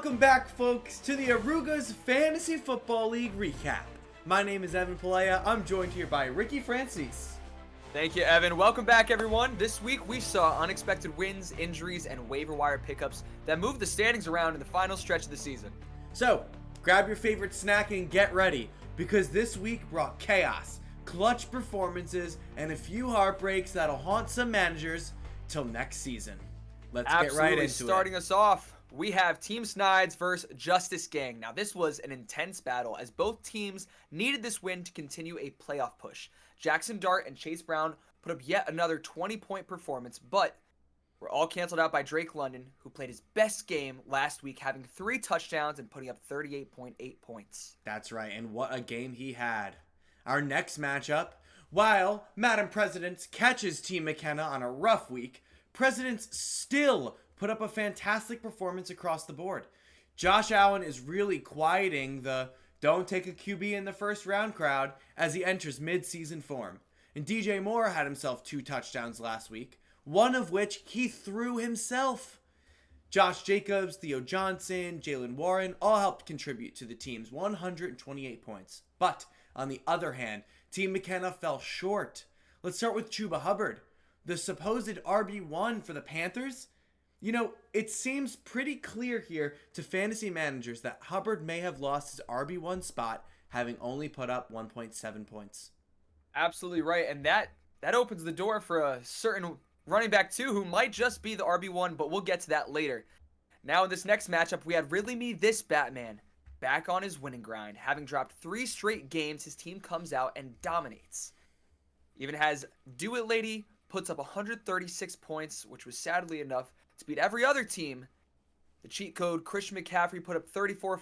Welcome back, folks, to the Aruga's Fantasy Football League recap. My name is Evan Palea. I'm joined here by Ricky Francis. Thank you, Evan. Welcome back, everyone. This week we saw unexpected wins, injuries, and waiver wire pickups that moved the standings around in the final stretch of the season. So, grab your favorite snack and get ready, because this week brought chaos, clutch performances, and a few heartbreaks that'll haunt some managers till next season. Let's get right into it. Starting us off, we have Team Snides versus Justice Gang. Now, this was an intense battle as both teams needed this win to continue a playoff push. Jackson Dart and Chase Brown put up yet another 20-point performance, but were all canceled out by Drake London, who played his best game last week, having 3 touchdowns and putting up 38.8 points. That's right, and what a game he had. Our next matchup, while Madam Presidents catches Team McKenna on a rough week, Presidents still put up a fantastic performance across the board. Josh Allen is really quieting the don't take a QB in the first round crowd as he enters mid-season form. And DJ Moore had himself 2 touchdowns last week, one of which he threw himself. Josh Jacobs, Theo Johnson, Jalen Warren all helped contribute to the team's 128 points. But on the other hand, Team McKenna fell short. Let's start with Chuba Hubbard, the supposed RB1 for the Panthers. You know, it seems pretty clear here to fantasy managers that Hubbard may have lost his RB1 spot, having only put up 1.7 points. Absolutely right, and that opens the door for a certain running back too, who might just be the RB1, but we'll get to that later. Now in this next matchup, we had Ridley Me This Batman back on his winning grind. Having dropped 3 straight games, his team comes out and dominates. Even has Do It Lady puts up 136 points, which was sadly enough to beat every other team. The cheat code Christian McCaffrey put up 34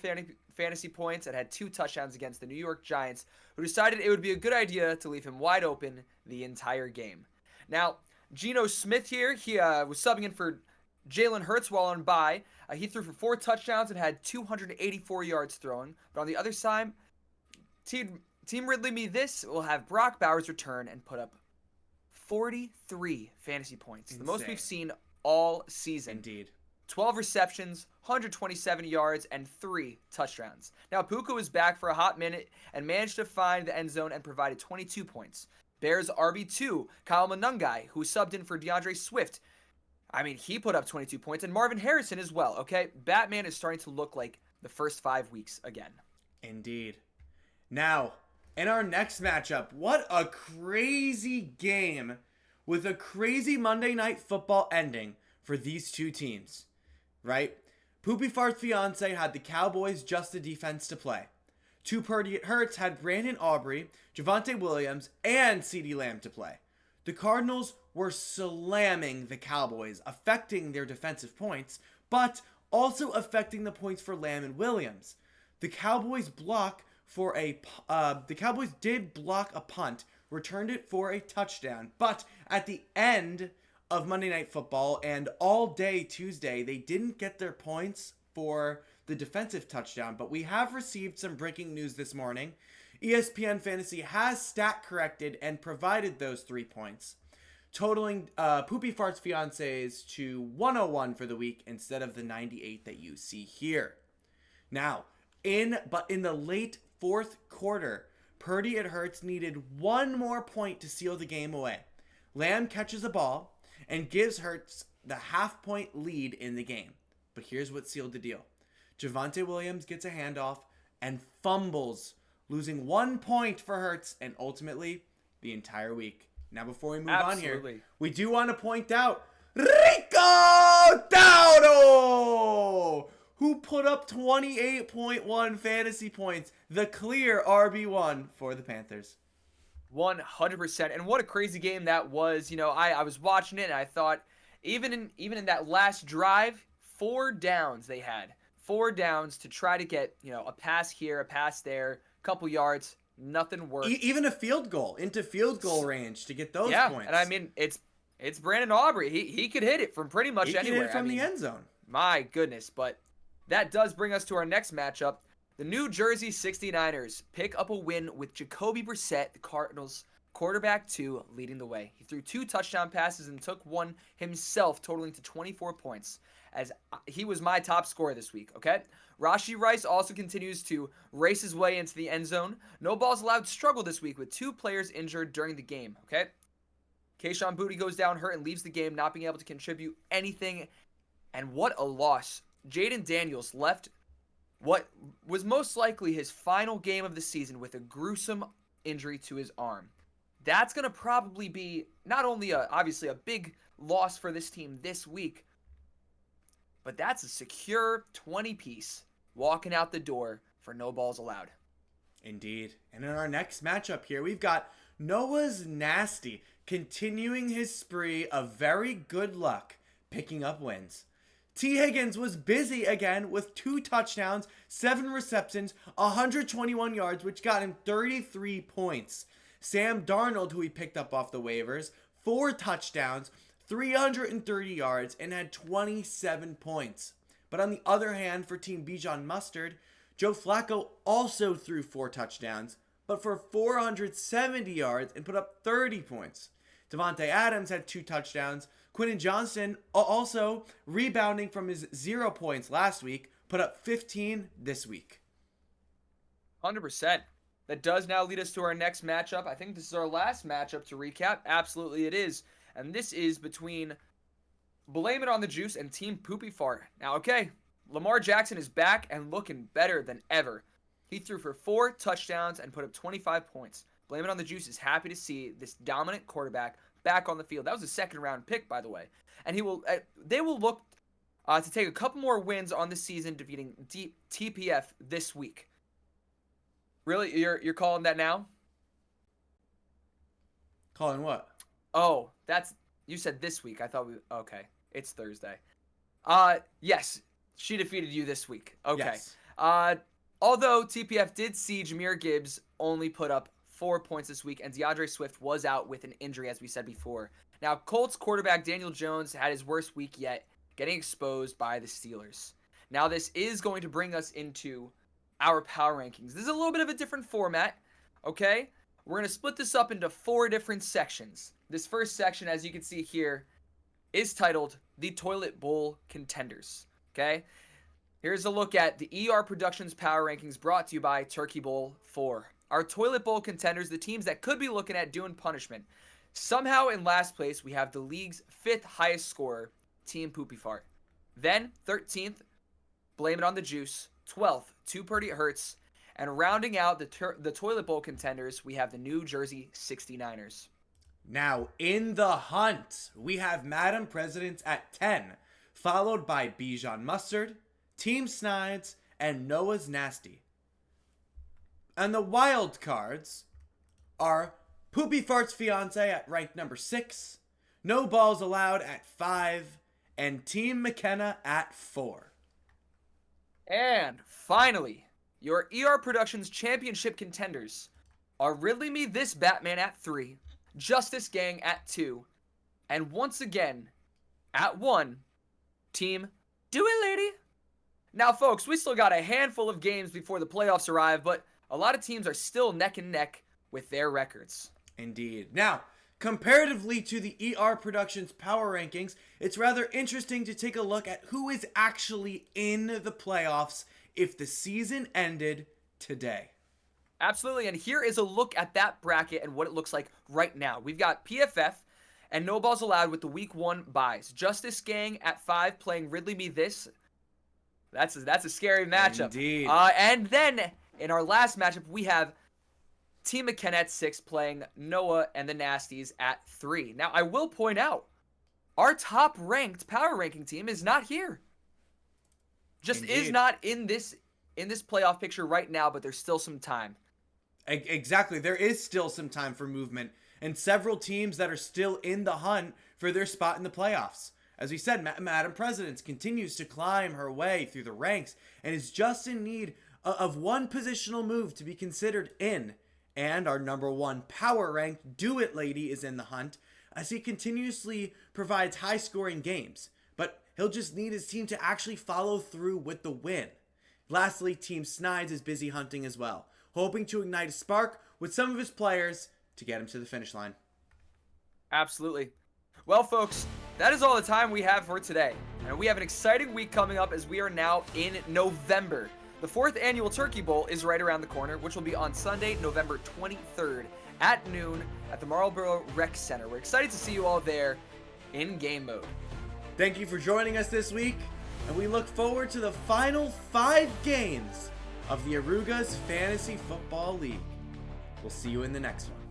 fantasy points and had 2 touchdowns against the New York Giants, who decided it would be a good idea to leave him wide open the entire game. Now, Geno Smith here, he was subbing in for Jalen Hurts while on bye. He threw for 4 touchdowns and had 284 yards throwing. But on the other side, Team Ridley Me This will have Brock Bowers return and put up 43 fantasy points. Insane. The most we've seen all season. Indeed. 12 receptions, 127 yards, and 3 touchdowns. Now, Puka was back for a hot minute and managed to find the end zone and provided 22 points. Bears RB2, Kyle Monungai, who subbed in for DeAndre Swift. I mean, he put up 22 points, and Marvin Harrison as well, okay? Batman is starting to look like the first 5 weeks again. Indeed. Now, in our next matchup, what a crazy game with a crazy Monday Night Football ending for these two teams, right? Poopy Fart's fiance had the Cowboys just a defense to play. Two Purdy at Hurts had Brandon Aubrey, Javonte Williams, and CeeDee Lamb to play. The Cardinals were slamming the Cowboys, affecting their defensive points, but also affecting the points for Lamb and Williams. The Cowboys did block a punt, returned it for a touchdown, but at the end of Monday Night Football and all day Tuesday, they didn't get their points for the defensive touchdown. But we have received some breaking news this morning. ESPN Fantasy has stat corrected and provided those 3 points, totaling Poopy Fart's fiance's to 101 for the week instead of the 98 that you see here. Now, in the late 4th quarter, Purdy at Hurts needed 1 more point to seal the game away. Lamb catches a ball and gives Hurts the half-point lead in the game. But here's what sealed the deal. Javonte Williams gets a handoff and fumbles, losing 1 point for Hurts and ultimately the entire week. Now, before we move on here, we do want to point out Rico Dowdle, who put up 28.1 fantasy points, the clear RB1 for the Panthers. 100%. And what a crazy game that was. You know, I was watching it and I thought, even in that last drive, 4 downs they had. 4 downs to try to get, you know, a pass here, a pass there, couple yards, nothing worked. Even a field goal, into field goal range to get those points. And I mean, it's Brandon Aubrey. He could hit it from pretty much anywhere. He could hit it from the end zone. My goodness. But that does bring us to our next matchup. The New Jersey 69ers pick up a win with Jacoby Brissett, the Cardinals quarterback 2, leading the way. He threw 2 touchdown passes and took one himself, totaling to 24 points. as he was my top scorer this week, okay? Rashi Rice also continues to race his way into the end zone. No balls allowed struggle this week with 2 players injured during the game, okay? Kayshon Boutte goes down hurt and leaves the game, not being able to contribute anything. And what a loss. Jaden Daniels left what was most likely his final game of the season with a gruesome injury to his arm. That's going to probably be not only obviously a big loss for this team this week, but that's a secure 20-piece walking out the door for no balls allowed. Indeed. And in our next matchup here, we've got Noah's Nasty continuing his spree of very good luck picking up wins. T. Higgins was busy again with 2 touchdowns, 7 receptions, 121 yards, which got him 33 points. Sam Darnold, who he picked up off the waivers, 4 touchdowns, 330 yards, and had 27 points. But on the other hand, for Team Bijan Mustard, Joe Flacco also threw 4 touchdowns, but for 470 yards and put up 30 points. Devontae Adams had 2 touchdowns. Quentin Johnston, also rebounding from his 0 points last week, put up 15 this week. 100%. That does now lead us to our next matchup. I think this is our last matchup to recap. Absolutely it is. And this is between Blame It on the Juice and Team Poopy Fart. Now, okay, Lamar Jackson is back and looking better than ever. He threw for 4 touchdowns and put up 25 points. Blame It on the Juice is happy to see this dominant quarterback back on the field. That was a second-round pick, by the way. And they will look to take a couple more wins on the season, defeating TPF this week. Really? You're calling that now? Calling what? Oh, you said this week. I thought okay. It's Thursday. Yes, she defeated you this week. Okay. Yes. Although TPF did see Jahmyr Gibbs only put up 4 points this week, and DeAndre Swift was out with an injury, as we said before. Now, Colts quarterback Daniel Jones had his worst week yet, getting exposed by the Steelers. Now, this is going to bring us into our power rankings. This is a little bit of a different format, okay? We're going to split this up into 4 different sections. This first section, as you can see here, is titled The Toilet Bowl Contenders, okay? Here's a look at the ER Productions Power Rankings brought to you by Turkey Bowl 4. Our Toilet Bowl contenders, the teams that could be looking at doing punishment. Somehow in last place, we have the league's 5th highest scorer, Team Poopy Fart. Then, 13th, Blame It on the Juice. 12th, Too Purdy It Hurts. And rounding out the Toilet Bowl contenders, we have the New Jersey 69ers. Now, in the hunt, we have Madam Presidents at 10, followed by Bijan Mustard, Team Snides, and Noah's Nasty. And the wild cards are Poopy Fart's Fiance at rank number 6, No Balls Allowed at 5, and Team McKenna at 4. And finally, your ER Productions championship contenders are Ridley Me This Batman at 3, Justice Gang at 2, and once again, at 1, Team Do It Lady. Now, folks, we still got a handful of games before the playoffs arrive, but a lot of teams are still neck and neck with their records. Indeed. Now, comparatively to the ER Productions power rankings, it's rather interesting to take a look at who is actually in the playoffs if the season ended today. Absolutely, and here is a look at that bracket and what it looks like right now. We've got PFF and No Balls Allowed with the week 1 buys. Justice Gang at 5 playing Ridley Me This. That's a scary matchup. Indeed. And then in our last matchup, we have Team McKenna at 6 playing Noah and the Nasties at 3. Now, I will point out, our top-ranked power ranking team is not here. Just Indeed. is not in this playoff picture right now, but there's still some time. Exactly. There is still some time for movement, and several teams that are still in the hunt for their spot in the playoffs. As we said, Madam Presidents continues to climb her way through the ranks and is just in need of one positional move to be considered in. And our number 1 power ranked Do It Lady is in the hunt as he continuously provides high scoring games. But he'll just need his team to actually follow through with the win. Lastly, Team Snides is busy hunting as well, hoping to ignite a spark with some of his players to get him to the finish line. Absolutely. Well, folks, that is all the time we have for today. And we have an exciting week coming up as we are now in November. The 4th annual Turkey Bowl is right around the corner, which will be on Sunday, November 23rd at noon at the Marlboro Rec Center. We're excited to see you all there in game mode. Thank you for joining us this week, and we look forward to the final 5 games of the Arugas Fantasy Football League. We'll see you in the next one.